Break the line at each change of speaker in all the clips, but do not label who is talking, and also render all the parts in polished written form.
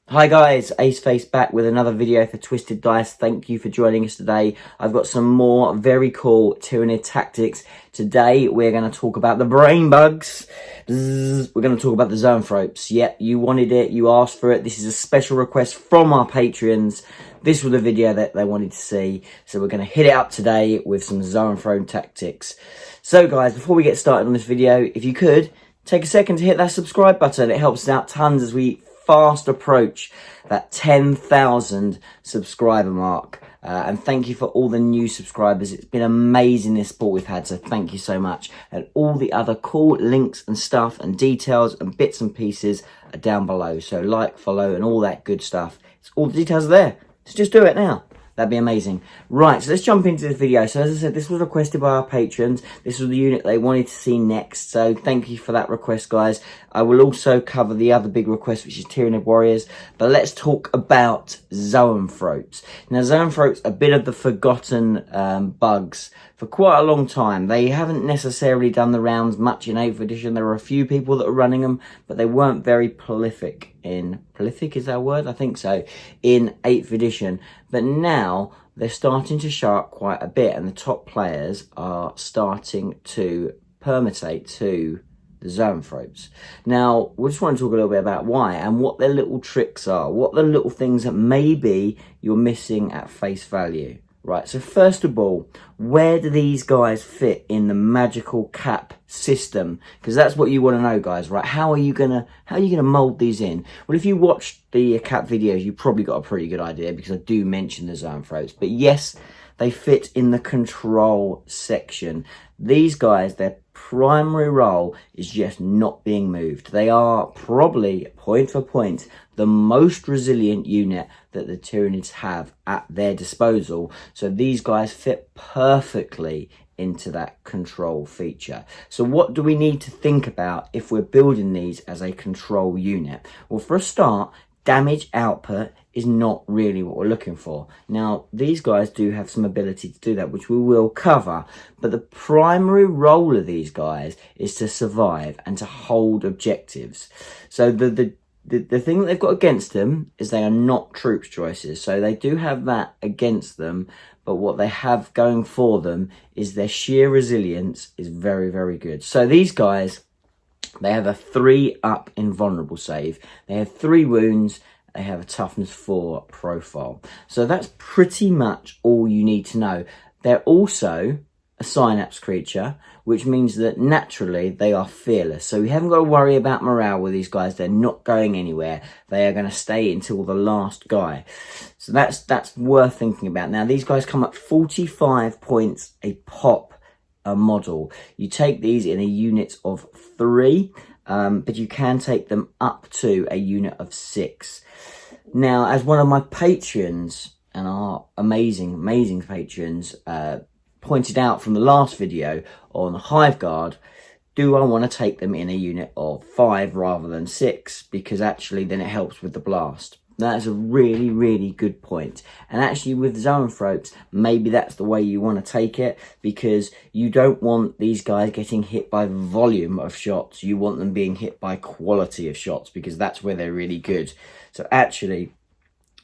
Hi guys, Aceface back with another video for Twisted Dice. Thank you for joining us today. I've got some more very cool Tyrannid tactics. Today we're going to talk about the brain bugs. We're going to talk about the Zoanthropes. Yep, you wanted it, you asked for it. This is a special request from our Patreons. This was the video that they wanted to see. So we're going to hit it up today with some Zoanthrope tactics. So guys, before we get started on this video, if you could, take a second to hit that subscribe button. It helps us out tons as we fast approach that 10,000 subscriber mark. And thank you for all the new subscribers. It's been amazing, this support we've had, so thank you so much. And all the other cool links and stuff and details and bits and pieces are down below. So like, follow and all that good stuff. It's all the details are there. So just do it now. That'd be amazing. Right, so let's jump into this video. So as I said, this was requested by our patrons. This was the unit they wanted to see next. So thank you for that request, guys. I will also cover the other big request, which is Tyrannid Warriors. But let's talk about Zoanthropes. Now, Zoanthropes are a bit of the forgotten bugs for quite a long time. They haven't necessarily done the rounds much in 8th edition. There were a few people that were running them, but they weren't very prolific in... Prolific is that a word? I think so. In 8th edition. But now they're starting to show up quite a bit, and the top players are starting to permutate to the Zoanthropes. Now, we just want to talk a little bit about why and what their little tricks are, what the little things that maybe you're missing at face value. Right, so first of all, where do these guys fit in the magical cap system? Because that's what you want to know, guys, right? How are you gonna mold these in? Well, if you watched the cap videos, you probably got a pretty good idea, because I do mention the Zoanthropes. But yes, they fit in the control section. These guys, their primary role is just not being moved. They are probably, point for point, the most resilient unit that the Tyrannids have at their disposal. So these guys fit perfectly into that control feature. So what do we need to think about if we're building these as a control unit? Well, for a start, damage output is not really what we're looking for. Now, these guys do have some ability to do that, which we will cover, but the primary role of these guys is to survive and to hold objectives. So the thing that they've got against them is they are not troops choices. So they do have that against them, but what they have going for them is their sheer resilience is very, very good. So these guys, they have a 3-up invulnerable save. They have 3 wounds. They have a toughness 4 profile. So that's pretty much all you need to know. They're also a synapse creature, which means that naturally they are fearless. So we haven't got to worry about morale with these guys. They're not going anywhere. They are going to stay until the last guy. So that's worth thinking about. Now, these guys come at 45 points a pop a model. You take these in a unit of 3, but you can take them up to a unit of 6. Now, as one of my patrons, and our amazing patrons, pointed out from the last video on Hive Guard, do I want to take them in a unit of 5 rather than 6? Because actually then it helps with the blast. That is a really, really good point. And actually with Zoanthropes, maybe that's the way you want to take it, because you don't want these guys getting hit by volume of shots. You want them being hit by quality of shots, because that's where they're really good. So actually,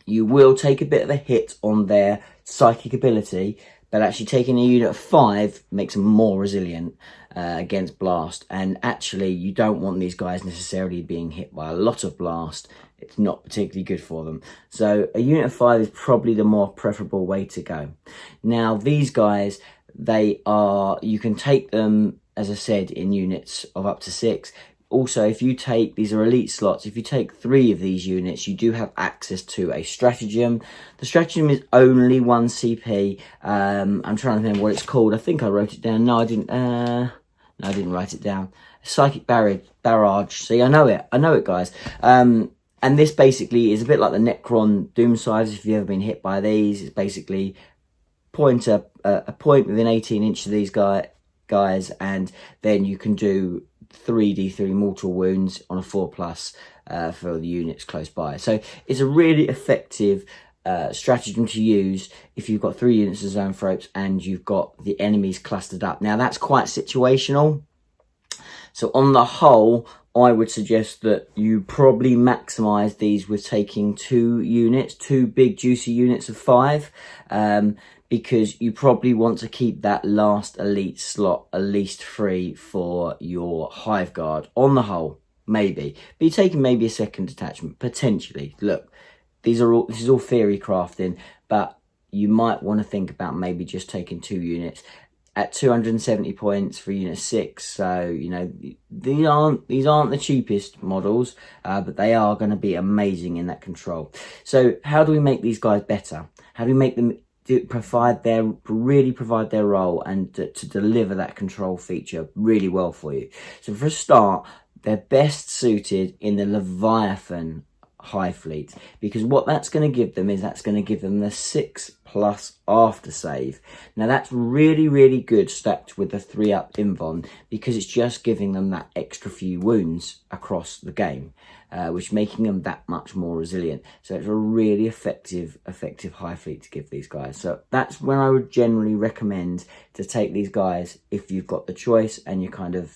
you will take a bit of a hit on their psychic ability, but actually taking a unit of 5 makes them more resilient against blast. And actually, you don't want these guys necessarily being hit by a lot of blast. It's not particularly good for them. So a unit of 5 is probably the more preferable way to go. Now, these guys, you can take them, as I said, in units of up to 6. Also, if you take, these are elite slots, if you take 3 of these units, you do have access to a stratagem. The stratagem is only 1 CP. I'm trying to remember what it's called. I think I wrote it down. No, I didn't. No, I didn't write it down. Psychic barrage. See, I know it, guys. And this basically is a bit like the Necron Doom Sides. If you've ever been hit by these, it's basically a point within 18 inches of these guys, and then you can do 3d3 mortal wounds on a 4+ for the units close by. So it's a really effective stratagem to use if you've got 3 units of Zoanthropes and you've got the enemies clustered up. Now, that's quite situational. So on the whole, I would suggest that you probably maximize these with taking 2 units, 2 big juicy units of 5, because you probably want to keep that last elite slot at least free for your Hive Guard on the whole. Maybe, but you're taking maybe a second detachment potentially. Look, this is all theory crafting, but you might want to think about maybe just taking 2 units at 270 points for unit 6. So, you know, these aren't the cheapest models, but they are going to be amazing in that control. So how do we make these guys better? How do we make them provide their role and to deliver that control feature really well for you? So for a start, they're best suited in the Leviathan Hive Fleet, because what that's going to give them is that's going to give them the 6+ after save. Now that's really good stacked with the 3-up invuln, because it's just giving them that extra few wounds across the game, which making them that much more resilient. So it's a really effective Hive Fleet to give these guys. So that's when I would generally recommend to take these guys if you've got the choice and you're kind of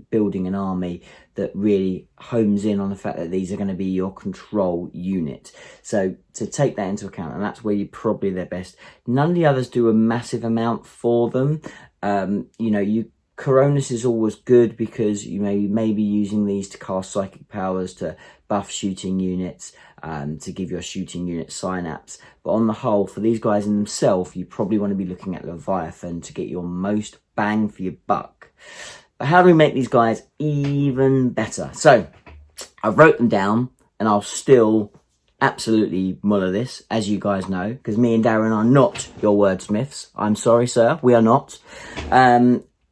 building an army that really homes in on the fact that these are going to be your control unit. So to take that into account, and that's where you're probably their best. None of the others do a massive amount for them. You know, Coronis is always good because you may be using these to cast psychic powers, to buff shooting units, to give your shooting unit synapse. But on the whole, for these guys in themselves, you probably want to be looking at Leviathan to get your most bang for your buck. But how do we make these guys even better? So I wrote them down, and I'll still absolutely muller this, as you guys know, because me and Darren are not your wordsmiths. I'm sorry, sir, we are not.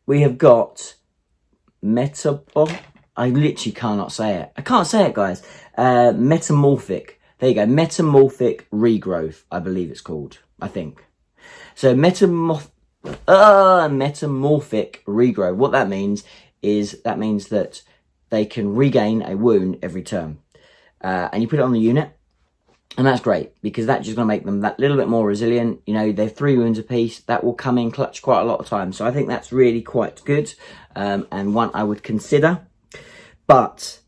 We have got I literally cannot say it. I can't say it, guys. Metamorphic. There you go. Metamorphic Regrowth, I believe it's called. I think. So Metamorphic Regrowth. What that means is that they can regain a wound every turn. And you put it on the unit. And that's great, because that's just going to make them that little bit more resilient. You know, they're 3 wounds apiece. That will come in clutch quite a lot of times. So I think that's really quite good, and one I would consider. But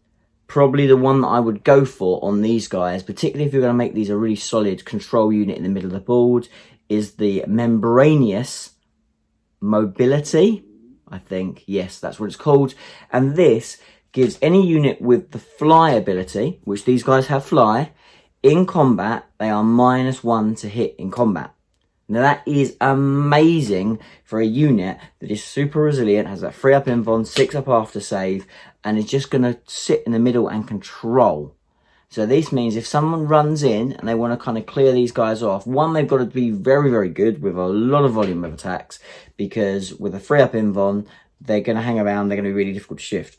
probably the one that I would go for on these guys, particularly if you're going to make these a really solid control unit in the middle of the board, is the Membranous Mobility. I think, yes, that's what it's called. And this gives any unit with the fly ability, which these guys have fly, in combat, they are -1 to hit in combat. Now that is amazing for a unit that is super resilient, has that 3-up invuln, 6-up after save, and is just going to sit in the middle and control. So this means if someone runs in and they want to kind of clear these guys off, one, they've got to be very good with a lot of volume of attacks, because with a 3-up invuln, they're going to hang around, they're going to be really difficult to shift.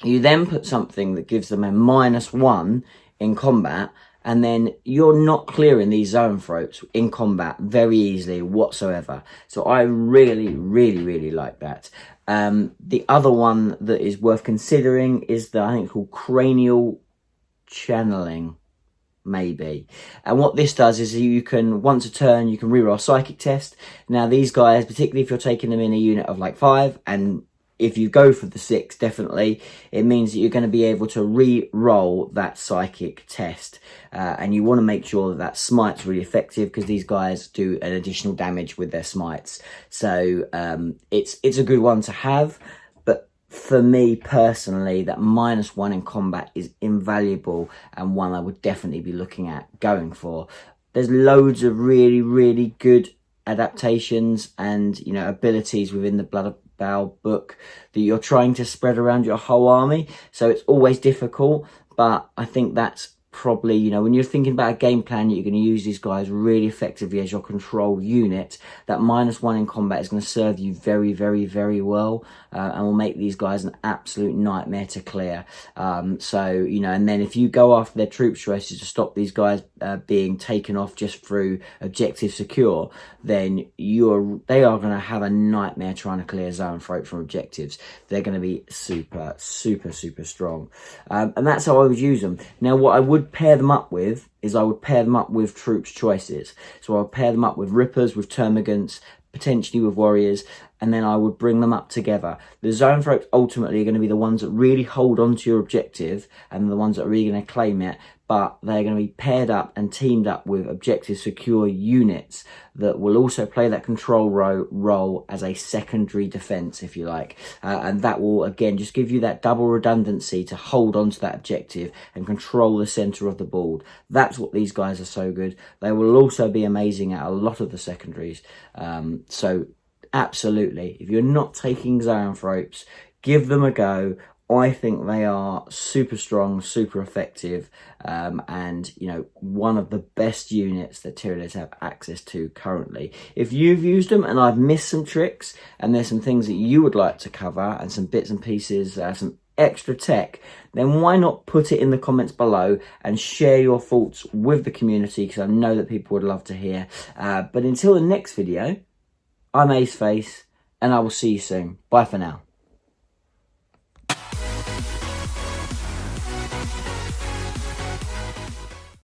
You then put something that gives them a -1 in combat, and then you're not clearing these Zoanthropes in combat very easily whatsoever. So I really like that. The other one that is worth considering is I think it's called Cranial Channeling, maybe. And what this does is you can, once a turn, you can reroll a psychic test. Now these guys, particularly if you're taking them in a unit of like 5, and if you go for the 6, definitely, it means that you're going to be able to re-roll that psychic test. And you want to make sure that that smite's really effective, because these guys do an additional damage with their smites. So it's a good one to have. But for me personally, that -1 in combat is invaluable, and one I would definitely be looking at going for. There's loads of really good adaptations and, you know, abilities within the Blood Bowl book that you're trying to spread around your whole army, so it's always difficult. But I think that's probably, you know, when you're thinking about a game plan, you're going to use these guys really effectively as your control unit. That -1 in combat is going to serve you very well, and will make these guys an absolute nightmare to clear. So, you know, and then if you go after their troop choices to stop these guys being taken off just through objective secure, then they are going to have a nightmare trying to clear Zoanthrope from objectives. They're going to be super strong, and that's how I would use them. Now, what I would pair them up with is I would pair them up with troops choices. So I would pair them up with Rippers, with Termagants, potentially with Warriors, and then I would bring them up together. The Zoanthropes ultimately are going to be the ones that really hold on to your objective and the ones that are really going to claim it, but they're going to be paired up and teamed up with objective secure units that will also play that control role as a secondary defense, if you like. And that will, again, just give you that double redundancy to hold on to that objective and control the center of the board. That's what these guys are so good. They will also be amazing at a lot of the secondaries. So absolutely, if you're not taking Zoanthropes, give them a go. I think they are super strong, super effective, and, you know, one of the best units that Tyranids have access to currently. If you've used them and I've missed some tricks and there's some things that you would like to cover and some bits and pieces, some extra tech, then why not put it in the comments below and share your thoughts with the community, because I know that people would love to hear. But until the next video, I'm Aceface, and I will see you soon. Bye for now.